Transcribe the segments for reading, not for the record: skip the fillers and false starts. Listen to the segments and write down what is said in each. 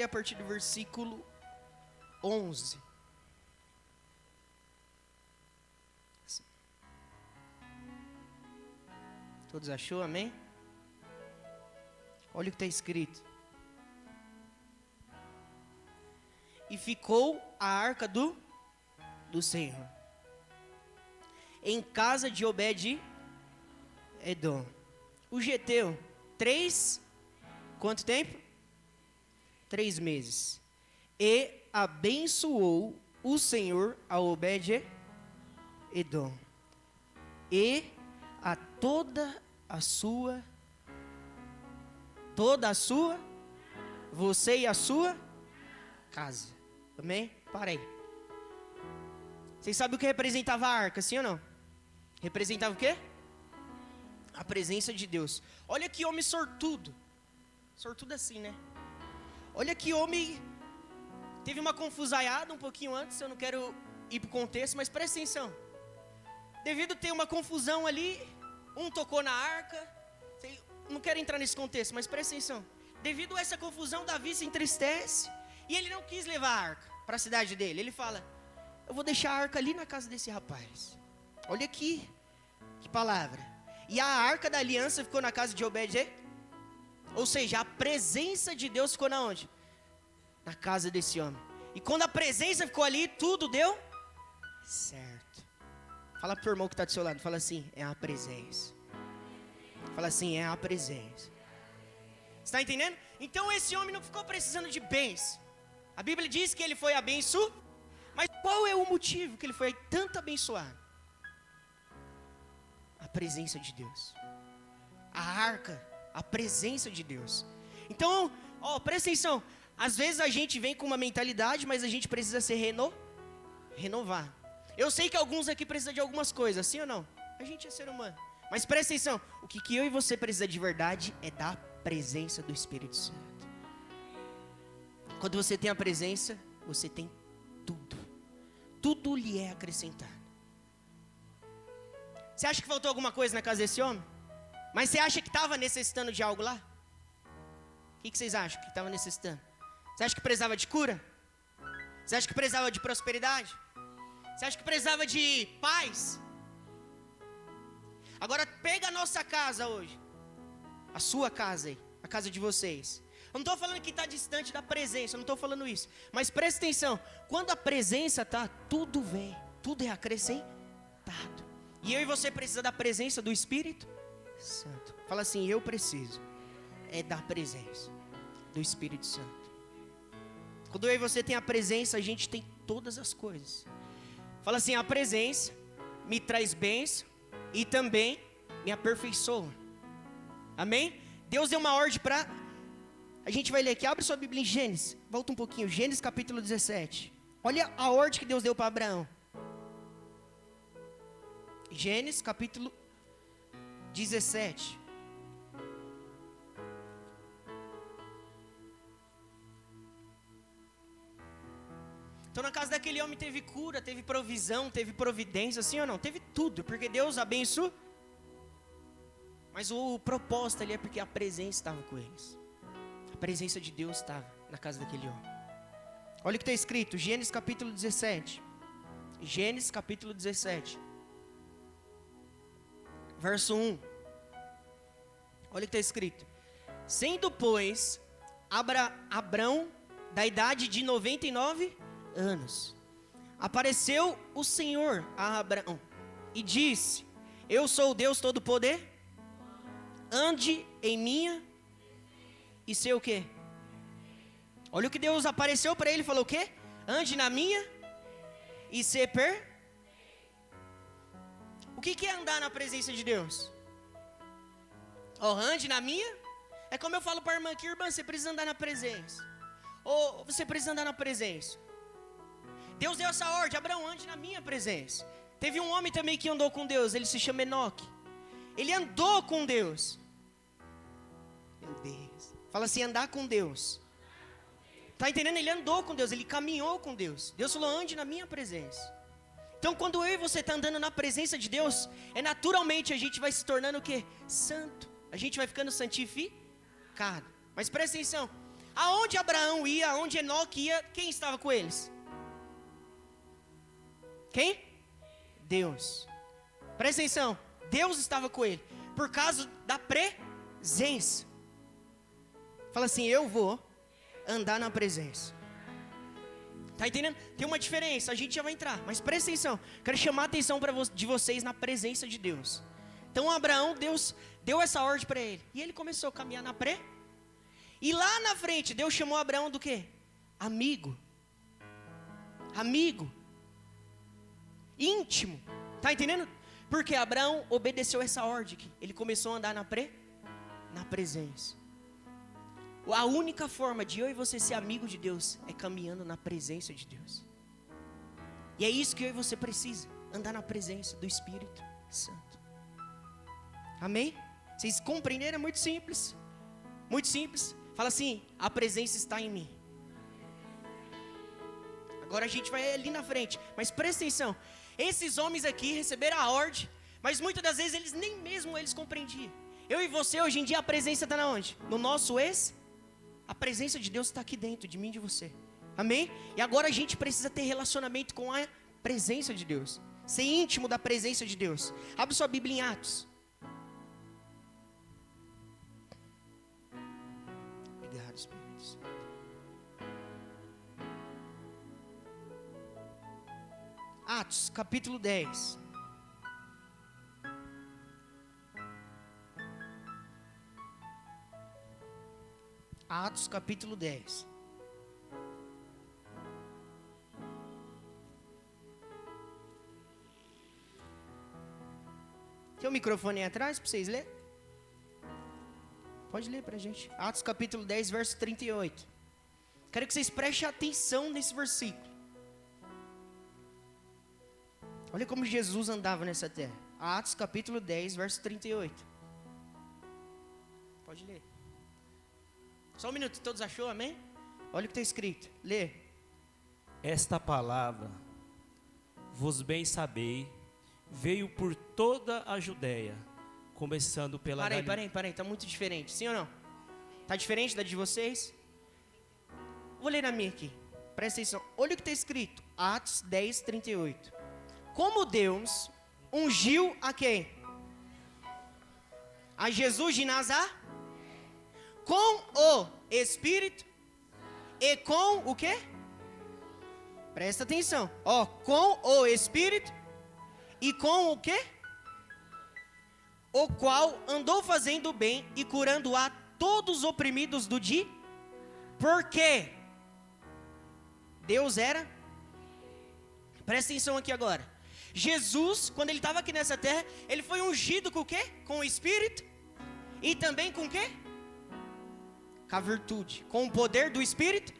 ler a partir do versículo 11. Todos achou, amém? Olha o que está escrito. E ficou a arca do Senhor em casa de Obed-edom, o geteu, quanto tempo? 3 meses. E abençoou o Senhor a Obed-edom e a toda a sua, você e a sua casa. Amém? Para aí. Vocês sabem o que representava a arca, sim ou não? Representava o quê? A presença de Deus. Olha que homem sortudo. Sortudo assim, né? Olha que homem. Teve uma confusaiada um pouquinho antes. Eu não quero ir para o contexto, mas presta atenção. Devido a ter uma confusão ali, um tocou na arca. Não quero entrar nesse contexto, mas presta atenção. Devido a essa confusão, Davi se entristece. E ele não quis levar a arca para a cidade dele. Ele fala: eu vou deixar a arca ali na casa desse rapaz. Olha aqui, que palavra. E a arca da aliança ficou na casa de Obed. Ou seja, a presença de Deus ficou na onde? Na casa desse homem. E quando a presença ficou ali, tudo deu certo. Fala pro irmão que está do seu lado, fala assim: é a presença. Fala assim: é a presença. Está entendendo? Então esse homem não ficou precisando de bens. A Bíblia diz que ele foi abençoado. Mas qual é o motivo que ele foi tanto abençoado? A presença de Deus. A arca, a presença de Deus. Então, presta atenção. Às vezes a gente vem com uma mentalidade, mas a gente precisa ser renovar. Eu sei que alguns aqui precisam de algumas coisas, sim ou não? A gente é ser humano. Mas presta atenção, o que eu e você precisa de verdade é da presença do Espírito Santo. Quando você tem a presença, você tem tudo. Tudo lhe é acrescentado. Você acha que faltou alguma coisa na casa desse homem? Mas você acha que estava necessitando de algo lá? O que vocês acham que estava necessitando? Você acha que precisava de cura? Você acha que precisava de prosperidade? Você acha que precisava de paz? Agora pega a nossa casa hoje. A sua casa aí, a casa de vocês. Eu não estou falando que está distante da presença, eu não estou falando isso. Mas presta atenção, quando a presença está, tudo vem, tudo é acrescentado. E eu e você precisa da presença do Espírito Santo. Fala assim: eu preciso da presença do Espírito Santo. Quando eu e você tem a presença, a gente tem todas as coisas. Fala assim: a presença me traz bênção e também me aperfeiçoa. Amém? Deus deu uma ordem para... A gente vai ler aqui, abre sua Bíblia em Gênesis. Volta um pouquinho, Gênesis capítulo 17. Olha a ordem que Deus deu para Abraão. Gênesis capítulo 17. Então na casa daquele homem teve cura, teve provisão, teve providência, sim ou não? Teve tudo, porque Deus abençoou. Mas o propósito ali é porque a presença estava com eles. A presença de Deus estava na casa daquele homem. Olha o que está escrito, Gênesis capítulo 17. Gênesis capítulo 17. Verso 1. Olha o que está escrito. Sendo, pois, Abrão da idade de 99 anos, apareceu o Senhor a Abraão e disse: eu sou o Deus Todo-Poder, ande em minha e ser o quê? Olha o que Deus apareceu para ele, falou o quê? Ande na minha e ser O que é andar na presença de Deus? Ande na minha. É como eu falo para a irmã aqui: irmã, você precisa andar na presença. Ou você precisa andar na presença. Deus deu essa ordem: Abraão, ande na minha presença. Teve um homem também que andou com Deus, ele se chama Enoque. Ele andou com Deus. Meu Deus. Fala assim: andar com Deus. Está entendendo? Ele andou com Deus, ele caminhou com Deus. Deus falou: ande na minha presença. Então quando eu e você está andando na presença de Deus, naturalmente a gente vai se tornando o quê? Santo. A gente vai ficando santificado. Mas presta atenção, Aonde Abraão ia, aonde Enoque ia, quem estava com eles? Quem? Deus. Presta atenção, Deus estava com ele, por causa da presença. Fala assim, eu vou andar na presença. Tá entendendo? Tem uma diferença, a gente já vai entrar, mas presta atenção. Quero chamar a atenção de vocês na presença de Deus. Então Abraão, Deus deu essa ordem para ele. E ele começou a caminhar na E lá na frente, Deus chamou Abraão do quê? Amigo. Amigo. Íntimo. Tá entendendo? Porque Abraão obedeceu essa ordem. Ele começou a andar na presença. A única forma de eu e você ser amigo de Deus é caminhando na presença de Deus. E é isso que eu e você precisa, andar na presença do Espírito Santo. Amém? Vocês compreenderam? É muito simples. Muito simples. Fala assim, a presença está em mim. Agora a gente vai ali na frente. Mas presta atenção. Esses homens aqui receberam a ordem, mas muitas das vezes eles nem mesmo eles compreendiam. Eu e você, hoje em dia, a presença está na onde? No nosso A presença de Deus está aqui dentro de mim e de você. Amém? E agora a gente precisa ter relacionamento com a presença de Deus. Ser íntimo da presença de Deus. Abre sua Bíblia em Atos. Obrigado, Espírito Santo. Atos, capítulo 10. Atos capítulo 10. Tem um microfone aí atrás para vocês lerem? Pode ler para a gente. Atos capítulo 10, verso 38. Quero que vocês prestem atenção nesse versículo. Olha como Jesus andava nessa terra. Atos capítulo 10, verso 38. Pode ler. Só um minuto, todos achou, amém? Olha o que está escrito, lê. Esta palavra, vos bem sabei, veio por toda a Judéia, começando pela Parei, está muito diferente, sim ou não? Está diferente da de vocês? Vou ler na minha aqui, presta atenção. Olha o que está escrito, Atos 10, 38. Como Deus ungiu a quem? A Jesus de Nazaré? Com o Espírito e com o quê? Presta atenção. Ó, com o Espírito e com o quê? O qual andou fazendo bem e curando a todos os oprimidos do dia. Por quê? Deus era. Presta atenção aqui agora. Jesus, quando ele estava aqui nessa terra, ele foi ungido com o quê? Com o Espírito e também com o quê? Com a virtude, com o poder do Espírito.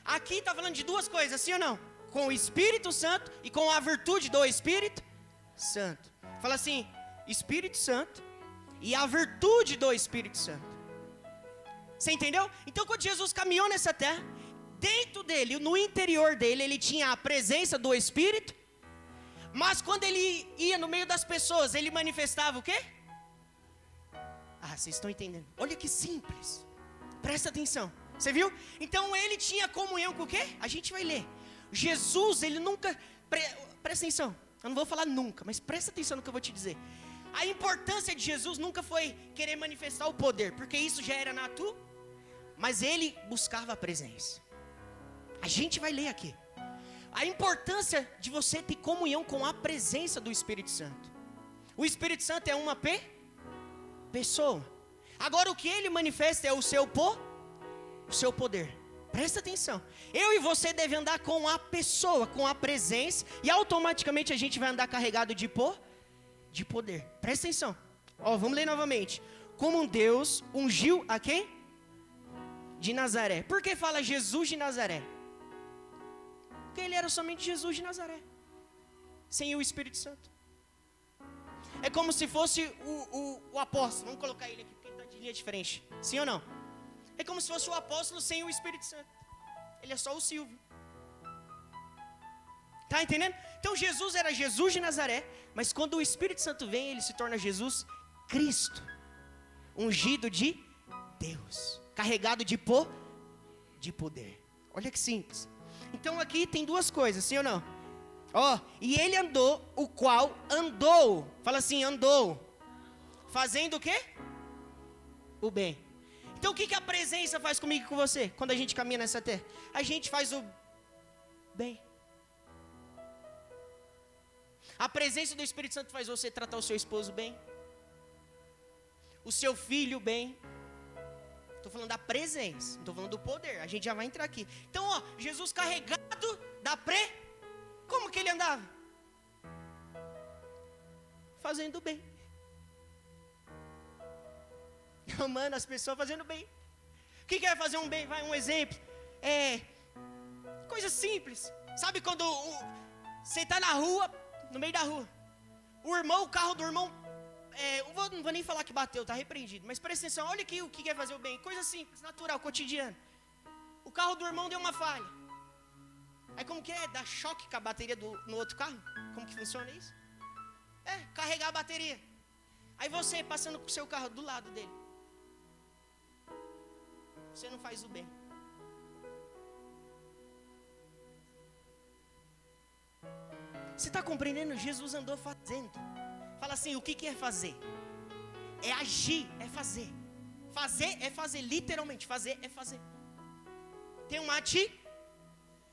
Aqui está falando de duas coisas, sim ou não? Com o Espírito Santo e com a virtude do Espírito Santo. Fala assim, Espírito Santo e a virtude do Espírito Santo. Você entendeu? Então quando Jesus caminhou nessa terra, dentro dele, no interior dele, ele tinha a presença do Espírito. Mas quando ele ia no meio das pessoas, ele manifestava o quê? Ah, vocês estão entendendo. Olha que simples. Presta atenção. Você viu? Então ele tinha comunhão com o quê? A gente vai ler. Jesus, ele nunca... Presta atenção. Eu não vou falar nunca, mas presta atenção no que eu vou te dizer. A importância de Jesus nunca foi querer manifestar o poder, porque isso já era natural. Mas ele buscava a presença. A gente vai ler aqui. A importância de você ter comunhão com a presença do Espírito Santo. O Espírito Santo é uma pessoa. Agora o que ele manifesta é o seu poder. Presta atenção. Eu e você devem andar com a pessoa, com a presença, e automaticamente a gente vai andar carregado de poder. Presta atenção. Ó, vamos ler novamente. Como Deus ungiu a quem? De Nazaré. Por que fala Jesus de Nazaré? Porque ele era somente Jesus de Nazaré, sem o Espírito Santo. É como se fosse o apóstolo. Vamos colocar ele aqui, porque ele está de linha diferente. Sim ou não? É como se fosse o apóstolo sem o Espírito Santo. Ele é só o Silvio. Tá entendendo? Então Jesus era Jesus de Nazaré, mas quando o Espírito Santo vem, ele se torna Jesus Cristo, ungido de Deus, carregado de de poder. Olha que simples. Então aqui tem duas coisas, sim ou não? E ele andou, o qual andou. Fala assim, andou. Fazendo o quê? O bem. Então o que a presença faz comigo e com você? Quando a gente caminha nessa terra? A gente faz o bem. A presença do Espírito Santo faz você tratar o seu esposo bem. O seu filho bem. Estou falando da presença, não estou falando do poder. A gente já vai entrar aqui. Então, Jesus carregado da Como que ele andava? Fazendo bem. Mano, as pessoas fazendo bem. O que é fazer um bem? Vai, um exemplo. Coisa simples. Sabe quando você está na rua, no meio da rua, o carro do irmão, não vou nem falar que bateu, está repreendido, mas presta atenção, olha aqui o que é fazer o bem. Coisa simples, natural, cotidiana. O carro do irmão deu uma falha. Aí como que é? Dá choque com a bateria no outro carro? Como que funciona isso? Carregar a bateria. Aí você passando com o seu carro do lado dele. Você não faz o bem. Você está compreendendo? Jesus andou fazendo. Fala assim, o que é fazer? É agir, é fazer. Fazer é fazer, literalmente, fazer é fazer. Tem uma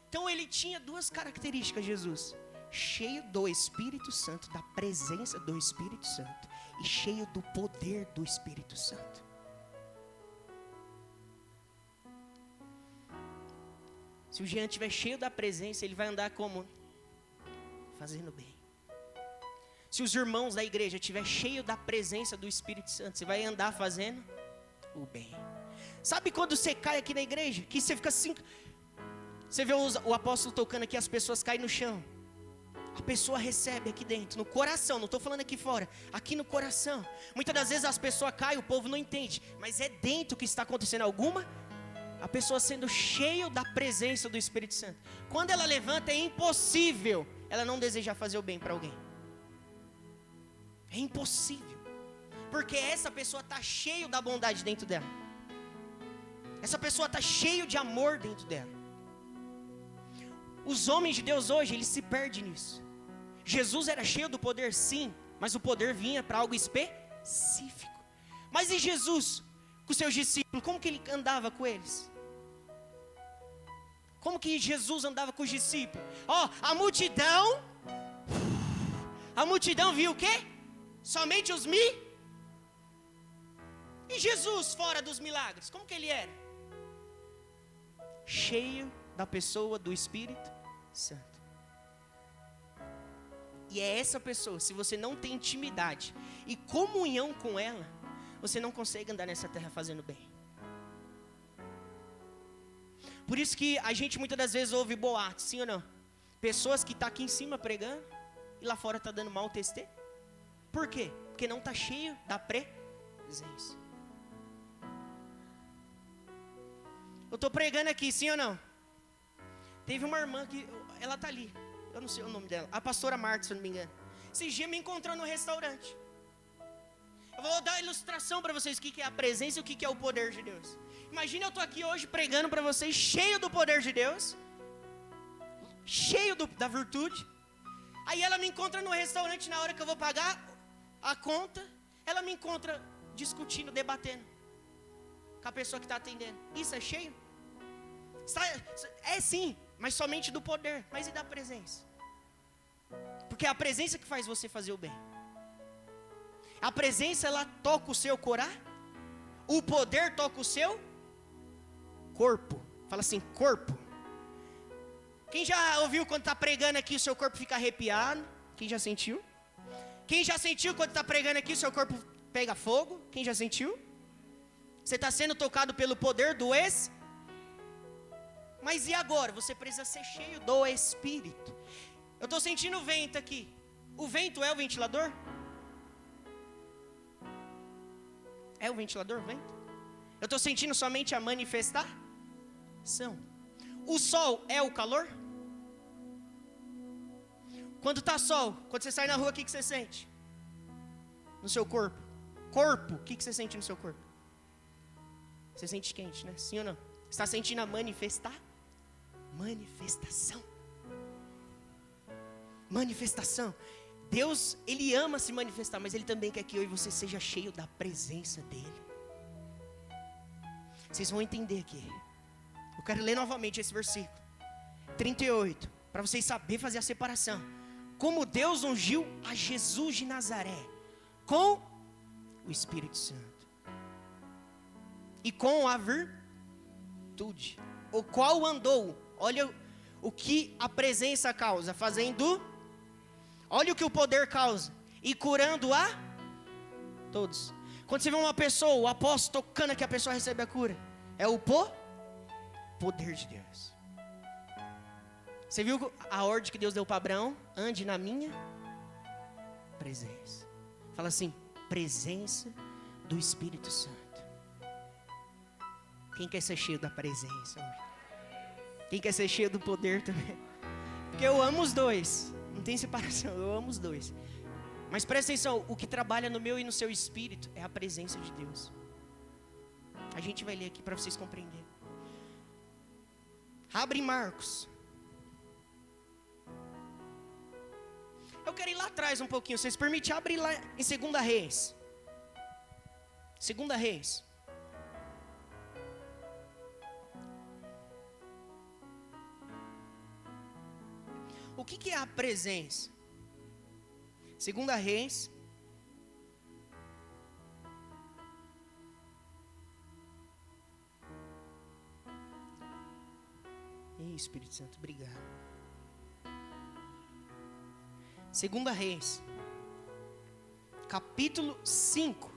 Então ele tinha duas características, Jesus. Cheio do Espírito Santo, da presença do Espírito Santo. E cheio do poder do Espírito Santo. Se o Jean estiver cheio da presença, ele vai andar como? Fazendo bem. Se os irmãos da igreja estiver cheio da presença do Espírito Santo, você vai andar fazendo o bem. Sabe quando você cai aqui na igreja? Que você fica assim. Você vê o apóstolo tocando aqui, as pessoas caem no chão. A pessoa recebe aqui dentro, no coração, não estou falando aqui fora, aqui no coração. Muitas das vezes as pessoas caem, o povo não entende, mas é dentro que está acontecendo a pessoa sendo cheia da presença do Espírito Santo. Quando ela levanta, é impossível ela não desejar fazer o bem para alguém. É impossível, porque essa pessoa está cheia da bondade dentro dela. Essa pessoa está cheia de amor dentro dela. Os homens de Deus hoje, eles se perdem nisso. Jesus era cheio do poder, sim, mas o poder vinha para algo específico. Mas e Jesus, com seus discípulos, como que ele andava com eles? Como que Jesus andava com os discípulos? A multidão viu o quê? Somente os E Jesus fora dos milagres, como que ele era? Cheio da pessoa do Espírito Santo. E é essa pessoa, se você não tem intimidade e comunhão com ela, você não consegue andar nessa terra fazendo bem. Por isso que a gente muitas das vezes ouve boatos, sim ou não? Pessoas que estão aqui em cima pregando e lá fora está dando mau testemunho. Por quê? Porque não está cheio da presença. Eu estou pregando aqui, sim ou não? Teve uma irmã que, ela está ali, eu não sei o nome dela, a pastora Marta, se eu não me engano. Esses dias me encontrou no restaurante. Eu vou dar a ilustração para vocês o que é a presença e o que é o poder de Deus. Imagina eu estou aqui hoje pregando para vocês, cheio do poder de Deus, cheio da virtude. Aí ela me encontra no restaurante na hora que eu vou pagar a conta. Ela me encontra discutindo, debatendo com a pessoa que está atendendo. Isso é cheio? É sim, mas somente do poder. Mas e da presença? Porque é a presença que faz você fazer o bem. A presença, ela toca o seu coração. O poder toca o seu corpo. Fala assim, corpo. Quem já ouviu quando está pregando aqui, o seu corpo fica arrepiado? Quem já sentiu? Quem já sentiu quando está pregando aqui, o seu corpo pega fogo? Quem já sentiu? Você está sendo tocado pelo poder do Mas e agora? Você precisa ser cheio do Espírito. Eu estou sentindo vento aqui. O vento é o ventilador? É o ventilador, o vento? Eu estou sentindo somente a manifestação. O sol é o calor? Quando está sol, quando você sai na rua, o que você sente? No seu corpo. Corpo, o que você sente no seu corpo? Você sente quente, né? Sim ou não? Está sentindo a manifestação. Manifestação. Deus, Ele ama se manifestar, mas Ele também quer que eu e você seja cheio da presença dEle. Vocês vão entender aqui. Eu quero ler novamente esse versículo 38, para vocês saberem fazer a separação. Como Deus ungiu a Jesus de Nazaré com o Espírito Santo e com a virtude, o qual andou. Olha o que a presença causa, fazendo. Olha o que o poder causa, e curando a todos. Quando você vê uma pessoa, o apóstolo tocando que a pessoa recebe a cura, é o poder de Deus. Você viu a ordem que Deus deu para Abraão? Ande na minha presença. Fala assim, presença do Espírito Santo. Quem quer ser cheio da presença hoje? Quem quer ser cheio do poder também? Porque eu amo os dois. Não tem separação, eu amo os dois. Mas presta atenção, o que trabalha no meu e no seu espírito é a presença de Deus. A gente vai ler aqui para vocês compreenderem. Abre Marcos. Eu quero ir lá atrás um pouquinho, vocês permitem abrir lá em 2 Reis. 2 Reis. O que é a presença? 2 Reis. Ei, Espírito Santo, obrigado. 2 Reis, capítulo 5.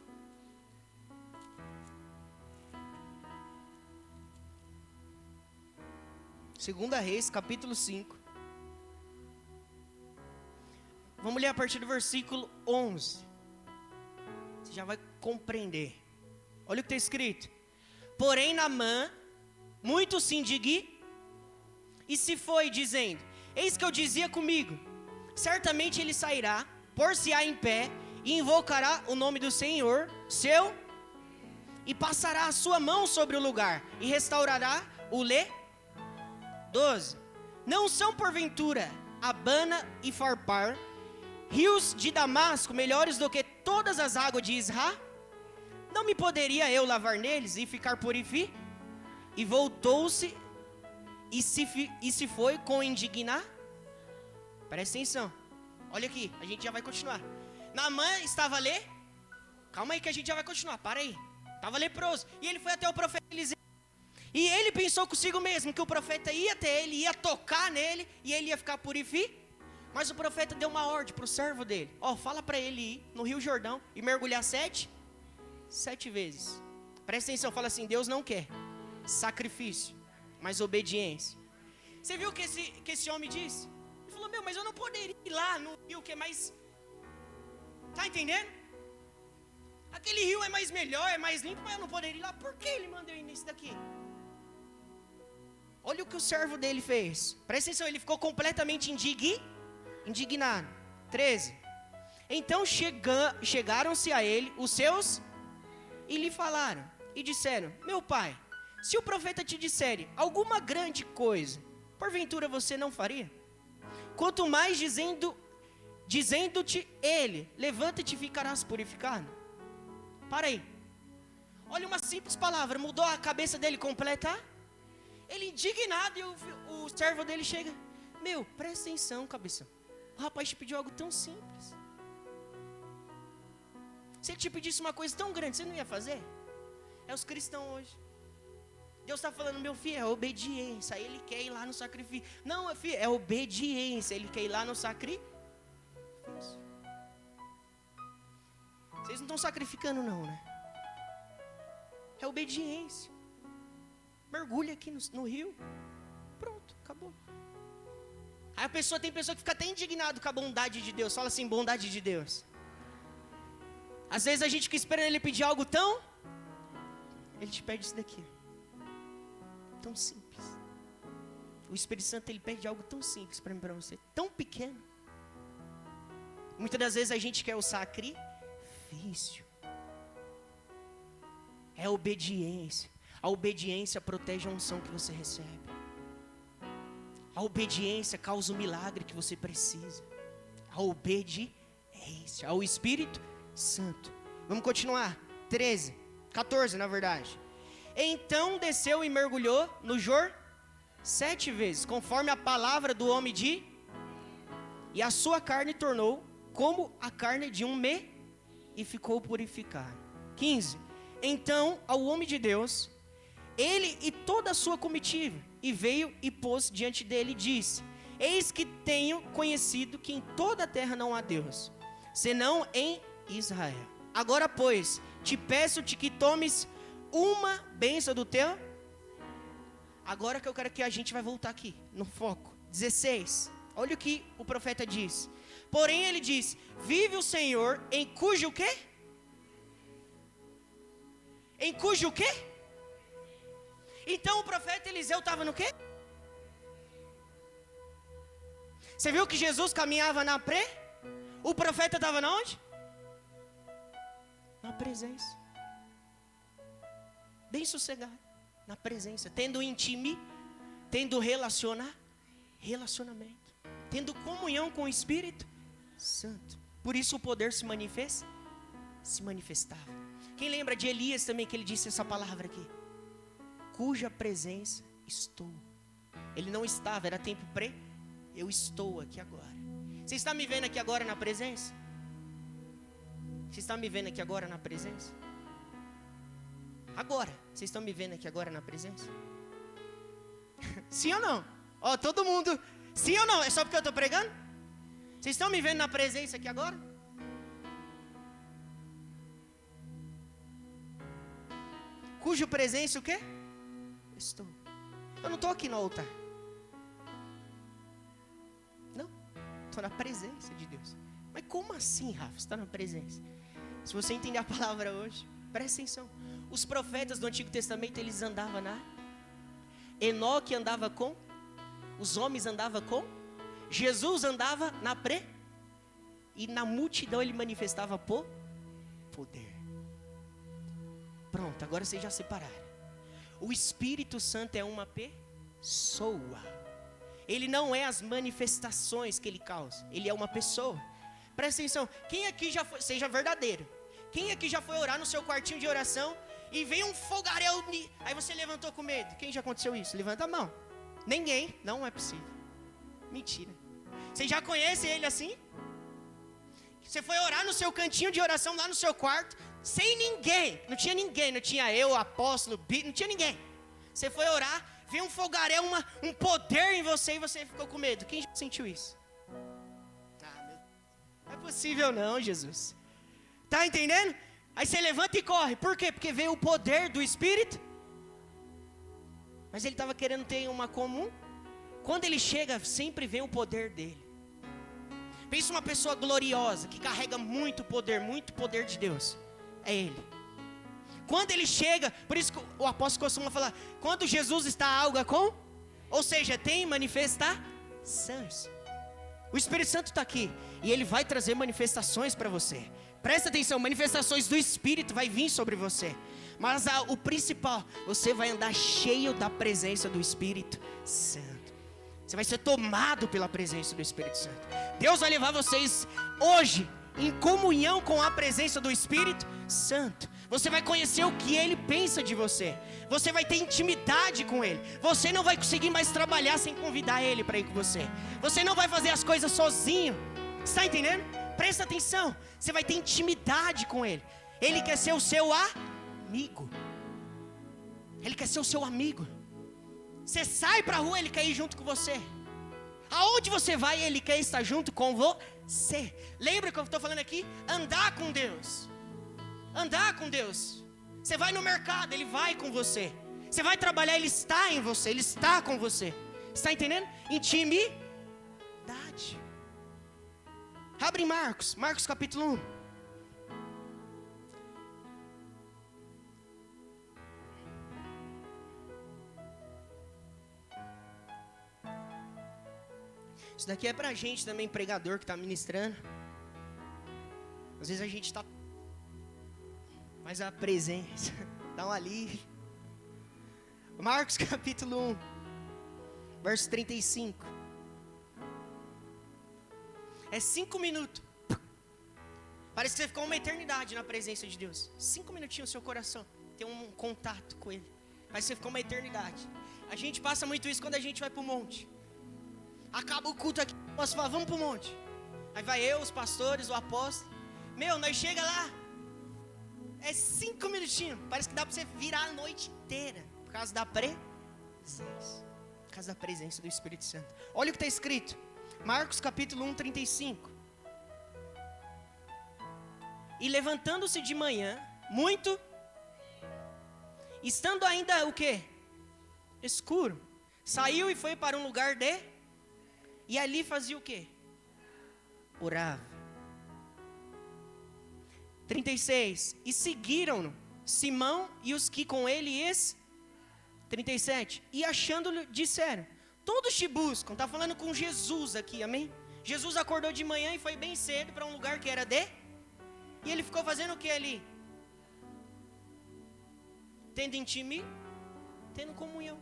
Segunda Reis, capítulo 5. Vamos ler a partir do versículo 11. Você já vai compreender. Olha o que está escrito. Porém Naamã muito se indignou e se foi dizendo: eis que eu dizia comigo, certamente ele sairá, pôr-se-á em pé e invocará o nome do Senhor seu, e passará a sua mão sobre o lugar e restaurará o le. 12. Não são porventura Abana e Farpar, rios de Damasco, melhores do que todas as águas de Israel? Não me poderia eu lavar neles e ficar purificado? E voltou-se e se foi com indignar. Presta atenção. Olha aqui, a gente já vai continuar. Naamã estava calma aí que a gente já vai continuar, para aí. Estava leproso, e ele foi até o profeta Eliseu. E ele pensou consigo mesmo que o profeta ia até ele, ia tocar nele, e ele ia ficar purificado. Mas o profeta deu uma ordem para o servo dele. Fala para ele ir no Rio Jordão e mergulhar 7 vezes. Presta atenção, fala assim, Deus não quer sacrifício, mas obediência. Você viu o que esse homem disse? Ele falou, mas eu não poderia ir lá no rio que é mais... Tá entendendo? Aquele rio é mais melhor, é mais limpo, mas eu não poderia ir lá. Por que ele mandou ir nesse daqui? Olha o que o servo dele fez. Presta atenção, ele ficou completamente indignado. 13. Então chegaram-se a ele os seus e lhe falaram e disseram: meu pai, se o profeta te disser alguma grande coisa, porventura você não faria? Quanto mais dizendo-te ele, levanta-te e ficarás purificado. Para aí. Olha uma simples palavra, mudou a cabeça dele completa. Ele indignado e o servo dele chega: presta atenção, cabeção. O rapaz te pediu algo tão simples. Se ele te pedisse uma coisa tão grande, você não ia fazer? É os cristãos hoje. Deus está falando, meu filho, é obediência. Aí ele quer ir lá no sacrifício. Não, meu filho, é obediência. Ele quer ir lá no sacrifício. Vocês não estão sacrificando não, né? É obediência. Mergulha aqui no rio. Pronto, acabou. Aí tem pessoa que fica até indignado com a bondade de Deus. Fala assim, bondade de Deus. Às vezes a gente fica esperando ele pedir algo tão... Ele te pede isso daqui. Tão simples. O Espírito Santo, ele pede algo tão simples para mim, para você. Tão pequeno. Muitas das vezes a gente quer o sacrifício. É obediência. A obediência protege a unção que você recebe. A obediência causa o milagre que você precisa. A obediência ao Espírito Santo. Vamos continuar. 14 na verdade. Então desceu e mergulhou no Jordão 7 vezes, conforme a palavra do homem de... E a sua carne tornou como a carne de um e ficou purificado. 15. Então ao homem de Deus, ele e toda a sua comitiva, e veio e pôs diante dele e disse: eis que tenho conhecido que em toda a terra não há Deus, senão em Israel. Agora, pois, te peço-te que tomes uma bênção do teu. Agora que eu quero que a gente vai voltar aqui, no foco. 16. Olha o que o profeta diz. Porém ele diz: vive o Senhor em cujo o quê? Em cujo o quê? Então o profeta Eliseu estava no quê? Você viu que Jesus caminhava na O profeta estava na onde? Na presença. Bem sossegado. Na presença. Tendo tendo relacionamento. Tendo comunhão com o Espírito Santo. Por isso o poder se manifestava. Quem lembra de Elias também, que ele disse essa palavra aqui? Cuja presença estou. Ele não estava, era tempo eu estou aqui agora. Você está me vendo aqui agora na presença? Você está me vendo aqui agora na presença? Agora, vocês estão me vendo aqui agora na presença? Sim ou não? Ó, todo mundo, sim ou não? É só porque eu estou pregando? Vocês estão me vendo na presença aqui agora? Cujo presença o quê? Estou. Eu não estou aqui no altar. Não, estou na presença de Deus. Mas como assim, Rafa? Você está na presença? Se você entender a palavra hoje, presta atenção. Os profetas do Antigo Testamento, eles andavam Enoque andava com, os homens andavam com, Jesus andava e na multidão ele manifestava poder. Pronto, agora vocês já separaram. O Espírito Santo é uma pessoa. Ele não é as manifestações que ele causa, ele é uma pessoa. Presta atenção, quem aqui já foi, seja verdadeiro, quem aqui já foi orar no seu quartinho de oração e veio um fogaréu, aí você levantou com medo? Quem já aconteceu isso? Levanta a mão. Ninguém, não é possível. Mentira. Você já conhece ele assim? Você foi orar no seu cantinho de oração lá no seu quarto, sem ninguém, não tinha eu, o apóstolo, não tinha ninguém. Você foi orar, veio um fogaréu, um poder em você e você ficou com medo. Quem já sentiu isso? Não é possível não, Jesus. Tá entendendo? Aí você levanta e corre. Por quê? Porque veio o poder do Espírito. Mas ele estava querendo ter uma comum. Quando ele chega, sempre vem o poder dele. Pensa uma pessoa gloriosa, que carrega muito poder de Deus. É ele. Quando ele chega, por isso que o apóstolo costuma falar, quando Jesus está algo com, ou seja, tem manifestações. O Espírito Santo está aqui e ele vai trazer manifestações para você. Presta atenção, manifestações do Espírito vai vir sobre você. Mas o principal, você vai andar cheio da presença do Espírito Santo. Você vai ser tomado pela presença do Espírito Santo. Deus vai levar vocês hoje em comunhão com a presença do Espírito Santo. Você vai conhecer o que Ele pensa de você. Você vai ter intimidade com Ele. Você não vai conseguir mais trabalhar sem convidar Ele para ir com você. Você não vai fazer as coisas sozinho. Está entendendo? Presta atenção. Você vai ter intimidade com Ele. Ele quer ser o seu amigo. Ele quer ser o seu amigo. Você sai para a rua, Ele quer ir junto com você. Aonde você vai, Ele quer estar junto com você. Lembra que eu estou falando aqui? Andar com Deus. Andar com Deus. Você vai no mercado, Ele vai com você. Você vai trabalhar, Ele está em você. Ele está com você. Está entendendo? Intimidade. Abre em Marcos capítulo 1. Isso daqui é pra gente também, pregador que está ministrando. Às vezes a gente está, mas a presença dá um alívio. Marcos capítulo 1, verso 35. É 5 minutos. Parece que você ficou uma eternidade na presença de Deus. 5 minutinhos no seu coração. Tem um contato com Ele. Mas você ficou uma eternidade. A gente passa muito isso quando a gente vai pro monte. Acaba o culto aqui, posso falar, vamos pro monte. Aí vai eu, os pastores, o apóstolo. Meu, nós chega lá. É 5 minutinhos. Parece que dá pra você virar a noite inteira. Por causa da presença. Por causa da presença do Espírito Santo. Olha o que está escrito. Marcos capítulo 1, 35. E levantando-se de manhã, muito, estando ainda o quê? Escuro. Saiu e foi para um lugar e ali fazia o quê? Orava. 36. E seguiram-no Simão e os que com ele 37. E achando-lhe, disseram: todos te buscam. Está falando com Jesus aqui, amém? Jesus acordou de manhã e foi bem cedo para um lugar que era e ele ficou fazendo o que ali? Tendo comunhão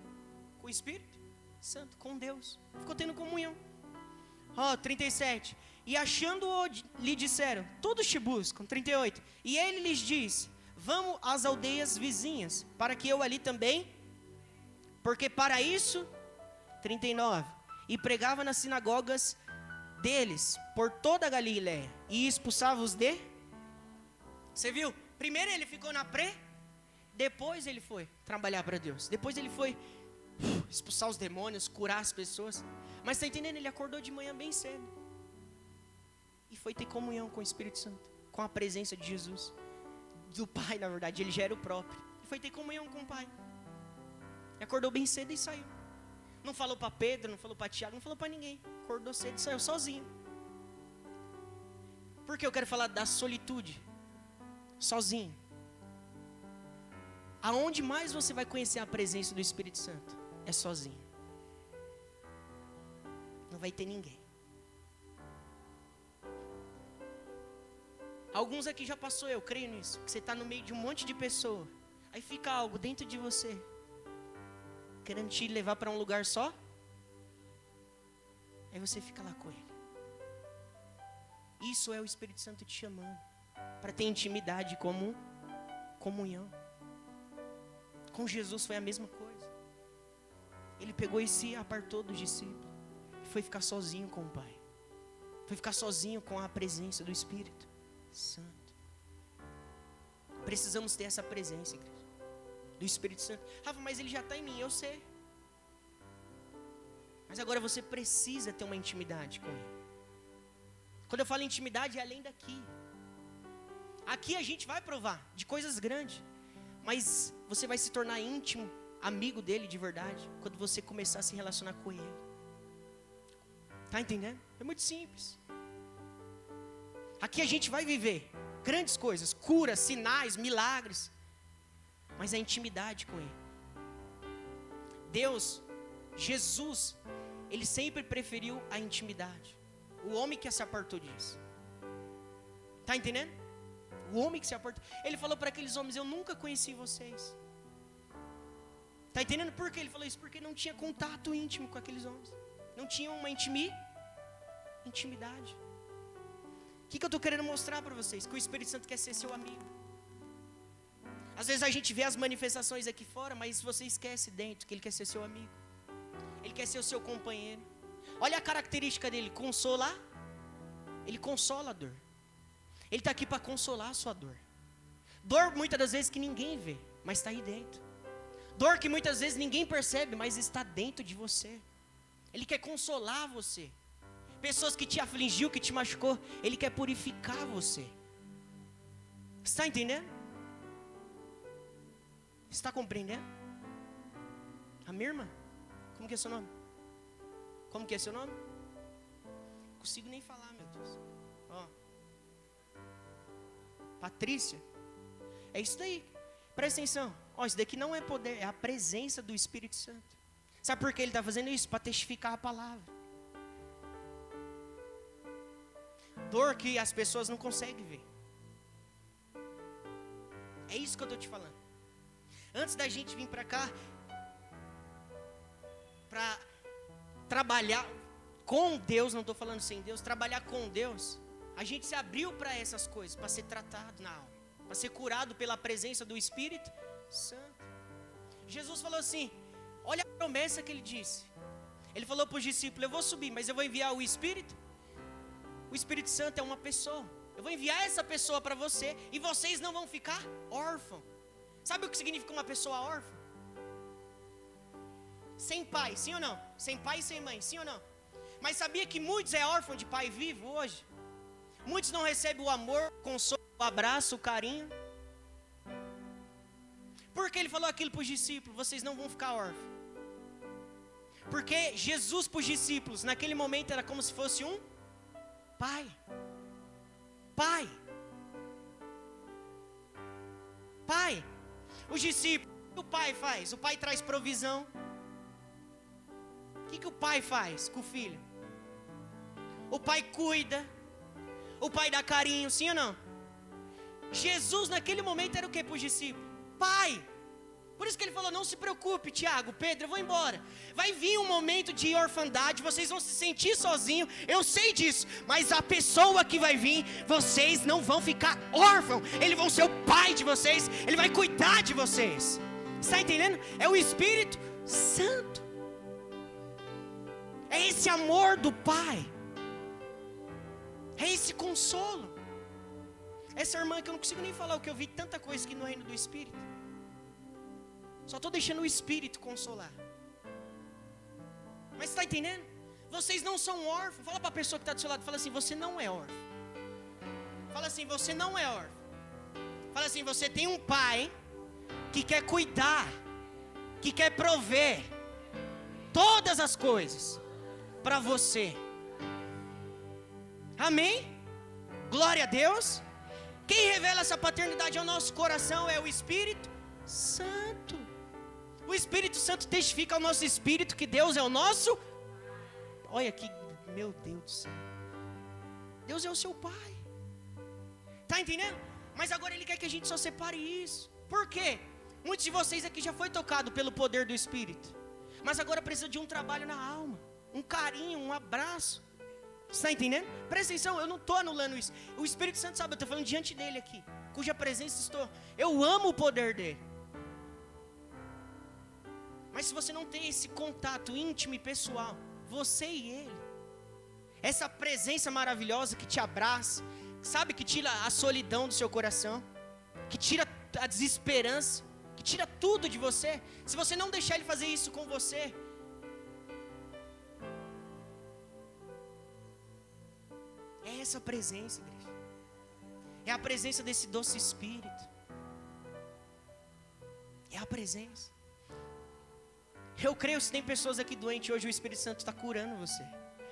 com o Espírito Santo, com Deus. Ficou tendo comunhão. 37. E achando-o, lhe disseram: todos te buscam. 38. E ele lhes disse: vamos às aldeias vizinhas, para que eu ali também, porque para isso, 39. E pregava nas sinagogas deles, por toda a Galileia, e expulsava os Você viu? Primeiro ele ficou depois ele foi trabalhar para Deus. Depois ele foi expulsar os demônios, curar as pessoas. Mas está entendendo? Ele acordou de manhã bem cedo. E foi ter comunhão com o Espírito Santo, com a presença de Jesus. Do Pai, na verdade, ele já era o próprio. E foi ter comunhão com o Pai. E acordou bem cedo e saiu. Não falou para Pedro, não falou para Tiago, não falou para ninguém. Acordou cedo e saiu sozinho. Por que eu quero falar da solitude? Sozinho. Aonde mais você vai conhecer a presença do Espírito Santo? É sozinho. Não vai ter ninguém. Alguns aqui já passou, eu creio nisso. Que você está no meio de um monte de pessoa. Aí fica algo dentro de você, querendo te levar para um lugar só. Aí você fica lá com ele. Isso é o Espírito Santo te chamando para ter intimidade, como comunhão. Com Jesus foi a mesma coisa. Ele pegou e se apartou dos discípulos. E foi ficar sozinho com o Pai. Foi ficar sozinho com a presença do Espírito Santo. Precisamos ter essa presença, igreja, do Espírito Santo. Rafa, mas ele já está em mim, eu sei. Mas agora você precisa ter uma intimidade com ele. Quando eu falo intimidade, é além daqui. Aqui a gente vai provar de coisas grandes. Mas você vai se tornar íntimo, amigo dele de verdade, quando você começar a se relacionar com ele. Tá entendendo? É muito simples. Aqui a gente vai viver grandes coisas, curas, sinais, milagres. Mas a intimidade com ele. Deus, Jesus, ele sempre preferiu a intimidade. O homem que se apartou disso. Tá entendendo? O homem que se apartou. Ele falou para aqueles homens: eu nunca conheci vocês. Tá entendendo por que ele falou isso? Porque não tinha contato íntimo com aqueles homens. Não tinha uma intimidade. O que eu estou querendo mostrar para vocês? Que o Espírito Santo quer ser seu amigo. Às vezes a gente vê as manifestações aqui fora, mas você esquece dentro que ele quer ser seu amigo. Ele quer ser o seu companheiro. Olha a característica dele: ele consola a dor. Ele está aqui para consolar a sua dor. Dor muitas das vezes que ninguém vê, mas está aí dentro. Dor que muitas vezes ninguém percebe, mas está dentro de você. Ele quer consolar você. Pessoas que te afligiu, que te machucou, ele quer purificar você. Está entendendo? Está compreendendo? A minha irmã? Como que é seu nome? Como que é seu nome? Não consigo nem falar, meu Deus. Ó. Patrícia. É isso daí. Presta atenção. Ó, isso daqui não é poder, é a presença do Espírito Santo. Sabe por que ele está fazendo isso? Para testificar a palavra. Dor que as pessoas não conseguem ver. É isso que eu estou te falando. Antes da gente vir para cá, para trabalhar com Deus, não estou falando sem Deus, trabalhar com Deus, a gente se abriu para essas coisas, para ser tratado na alma, para ser curado pela presença do Espírito Santo. Jesus falou assim, olha a promessa que ele disse. Ele falou para os discípulos, eu vou subir, mas eu vou enviar o Espírito. O Espírito Santo é uma pessoa. Eu vou enviar essa pessoa para você e vocês não vão ficar órfãos. Sabe o que significa uma pessoa órfã? Sem pai, sim ou não? Sem pai e sem mãe, sim ou não? Mas sabia que muitos é órfão de pai vivo hoje? Muitos não recebem o amor, o consolo, o abraço, o carinho. Por que ele falou aquilo para os discípulos? Vocês não vão ficar órfãos. Porque Jesus para os discípulos, naquele momento era como se fosse um pai. Pai. Pai. Os discípulos, o que o pai faz? O pai traz provisão. O que o pai faz com o filho? O pai cuida. O pai dá carinho, sim ou não? Jesus naquele momento era o que para os discípulos? Pai. Por isso que ele falou, não se preocupe, Tiago, Pedro, eu vou embora. Vai vir um momento de orfandade, vocês vão se sentir sozinhos, eu sei disso. Mas a pessoa que vai vir, vocês não vão ficar órfãos. Ele vai ser o pai de vocês, ele vai cuidar de vocês. Está entendendo? É o Espírito Santo. É esse amor do Pai. É esse consolo. Essa irmã que eu não consigo nem falar, o que eu vi tanta coisa aqui no reino do Espírito. Só estou deixando o Espírito consolar. Mas está entendendo? Vocês não são órfãos. Fala para a pessoa que está do seu lado, fala assim, você não é órfão. Fala assim, você não é órfão. Fala assim, você tem um pai que quer cuidar, que quer prover todas as coisas para você. Amém? Glória a Deus. Quem revela essa paternidade ao nosso coração é o Espírito Santo. O Espírito Santo testifica ao nosso espírito que Deus é o nosso. Olha aqui, meu Deus do céu. Deus é o seu Pai. Tá entendendo? Mas agora Ele quer que a gente só separe isso. Por quê? Muitos de vocês aqui já foi tocado pelo poder do Espírito. Mas agora precisa de um trabalho na alma. Um carinho, um abraço. Você está entendendo? Presta atenção, eu não estou anulando isso. O Espírito Santo sabe, eu estou falando diante dele aqui. Cuja presença estou. Eu amo o poder dele. Mas se você não tem esse contato íntimo e pessoal, você e ele, essa presença maravilhosa que te abraça, sabe, que tira a solidão do seu coração, que tira a desesperança, que tira tudo de você, se você não deixar ele fazer isso com você, é essa presença, igreja. É a presença desse doce Espírito. É a presença. Eu creio, se tem pessoas aqui doentes hoje, o Espírito Santo está curando você.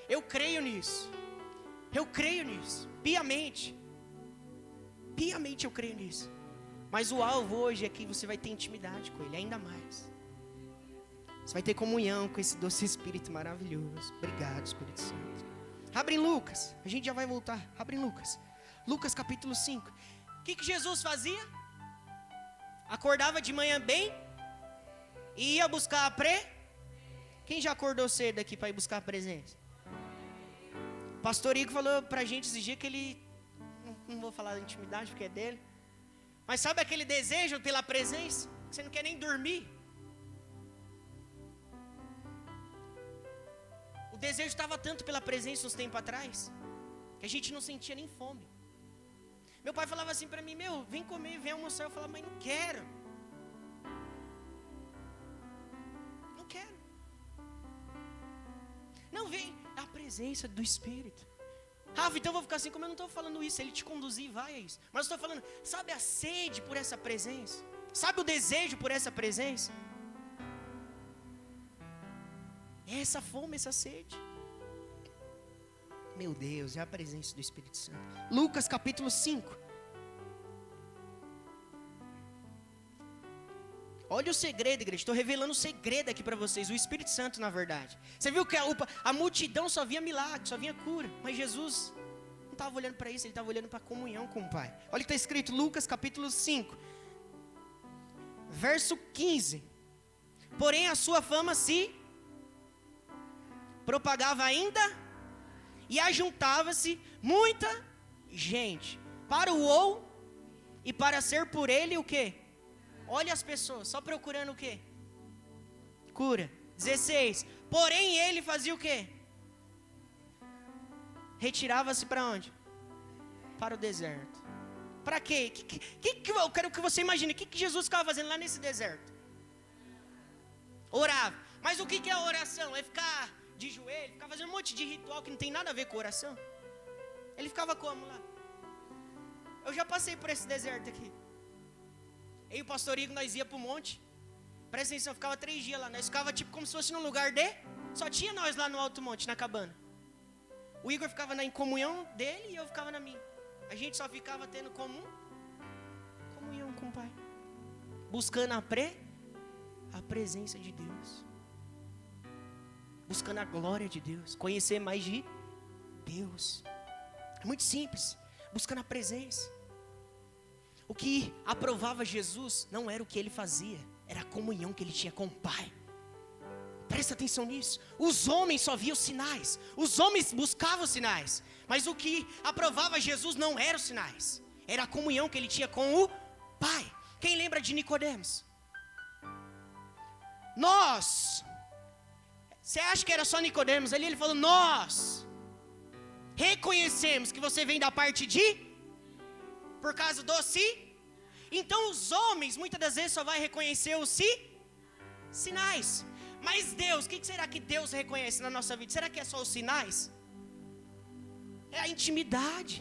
Eu creio nisso. Eu creio nisso. Piamente. Piamente eu creio nisso. Mas o alvo hoje é que você vai ter intimidade com Ele, ainda mais. Você vai ter comunhão com esse doce Espírito maravilhoso. Obrigado, Espírito Santo. Abre em Lucas. A gente já vai voltar. Abre em Lucas. Lucas capítulo 5. O que Jesus fazia? Acordava de manhã bem e ia buscar a Quem já acordou cedo aqui para ir buscar a presença? O pastor Igor falou pra gente esse dia que ele... Não vou falar da intimidade porque é dele. Mas sabe aquele desejo pela presença? Que você não quer nem dormir. O desejo estava tanto pela presença uns tempos atrás, que a gente não sentia nem fome. Meu pai falava assim pra mim, vem comer, vem almoçar. Eu falava, mãe, não quero. Não quero. Não, vem, é a presença do Espírito. Rafa, então eu vou ficar assim, como eu não estou falando isso, ele te conduzir, vai a isso. Mas eu estou falando, sabe a sede por essa presença? Sabe o desejo por essa presença? É essa fome, essa sede. Meu Deus, é a presença do Espírito Santo. Lucas capítulo 5. Olha o segredo, igreja. Estou revelando o segredo aqui para vocês. O Espírito Santo, na verdade. Você viu que a multidão só via milagre, só via cura. Mas Jesus não estava olhando para isso, ele estava olhando para a comunhão com o Pai. Olha o que está escrito, Lucas capítulo 5. Verso 15. Porém a sua fama se propagava ainda e ajuntava-se muita gente para o ou e para ser por ele o quê? Olha as pessoas, só procurando o quê? Cura. 16. Porém ele fazia o quê? Retirava-se para onde? Para o deserto. Para quê? Eu quero que você imagine, o que Jesus ficava fazendo lá nesse deserto? Orava. Mas o que é a oração? É ficar de joelho, ficar fazendo um monte de ritual que não tem nada a ver com oração? Ele ficava como lá? Eu já passei por esse deserto aqui. Eu e o pastor Igor, nós ia para o monte. Presta atenção, ficava 3 dias lá. Nós ficava tipo como se fosse num lugar de... Só tinha nós lá no alto monte, na cabana. O Igor ficava em comunhão dele e eu ficava na minha. A gente só ficava tendo comunhão com o Pai. Buscando a presença de Deus. Buscando a glória de Deus. Conhecer mais de Deus. É muito simples. Buscando a presença. O que aprovava Jesus não era o que ele fazia. Era a comunhão que ele tinha com o Pai. Presta atenção nisso. Os homens só viam sinais. Os homens buscavam sinais. Mas o que aprovava Jesus não eram os sinais. Era a comunhão que ele tinha com o Pai. Quem lembra de Nicodemos? Nós. Você acha que era só Nicodemos ali? Ele falou, nós reconhecemos que você vem da parte de... Por causa do si. Então os homens muitas das vezes só vai reconhecer os sinais. Mas Deus, o que será que Deus reconhece na nossa vida? Será que é só os sinais? É a intimidade.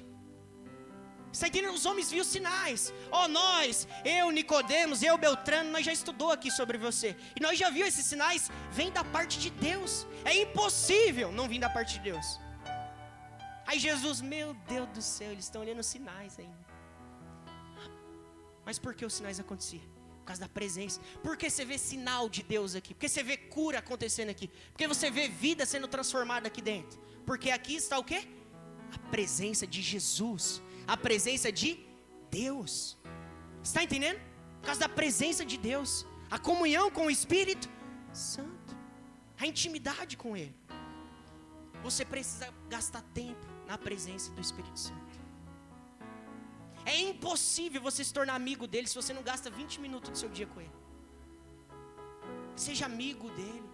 Você está entendendo? Os homens viam sinais. Nós, eu, Nicodemos, eu, Beltrano, nós já estudou aqui sobre você. E nós já viu esses sinais, vêm da parte de Deus. É impossível não vir da parte de Deus. Aí Jesus, meu Deus do céu, eles estão olhando os sinais ainda. Mas por que os sinais aconteciam? Por causa da presença. Por que você vê sinal de Deus aqui? Por que você vê cura acontecendo aqui? Por que você vê vida sendo transformada aqui dentro? Porque aqui está o quê? A presença de Jesus. A presença de Deus. Está entendendo? Por causa da presença de Deus. A comunhão com o Espírito Santo. A intimidade com Ele. Você precisa gastar tempo na presença do Espírito Santo. É impossível você se tornar amigo dele se você não gasta 20 minutos do seu dia com ele. Seja amigo dele.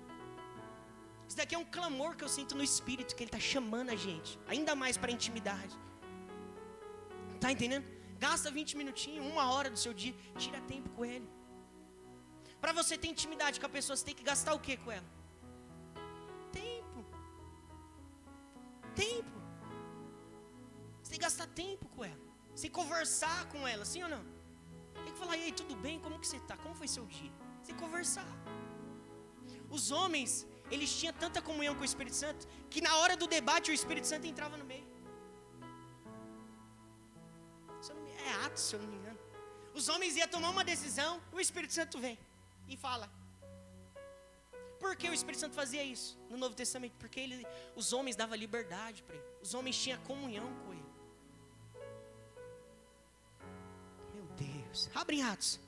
Isso daqui é um clamor que eu sinto no Espírito, que ele está chamando a gente, ainda mais para a intimidade. Está entendendo? Gasta 20 minutinhos, 1 hora do seu dia, tira tempo com ele. Para você ter intimidade com a pessoa, você tem que gastar o que com ela? Tempo. Você tem que gastar tempo com ela. Você conversar com ela, sim ou não? Tem que falar, e aí, tudo bem? Como que você está? Como foi seu dia? Você tem que conversar. Os homens, eles tinham tanta comunhão com o Espírito Santo, que na hora do debate o Espírito Santo entrava no meio. É Atos, se eu não me engano. Os homens iam tomar uma decisão, o Espírito Santo vem e fala. Por que o Espírito Santo fazia isso no Novo Testamento? Porque os homens davam liberdade para ele. Os homens tinham comunhão com ele. Deus. Abre em Atos.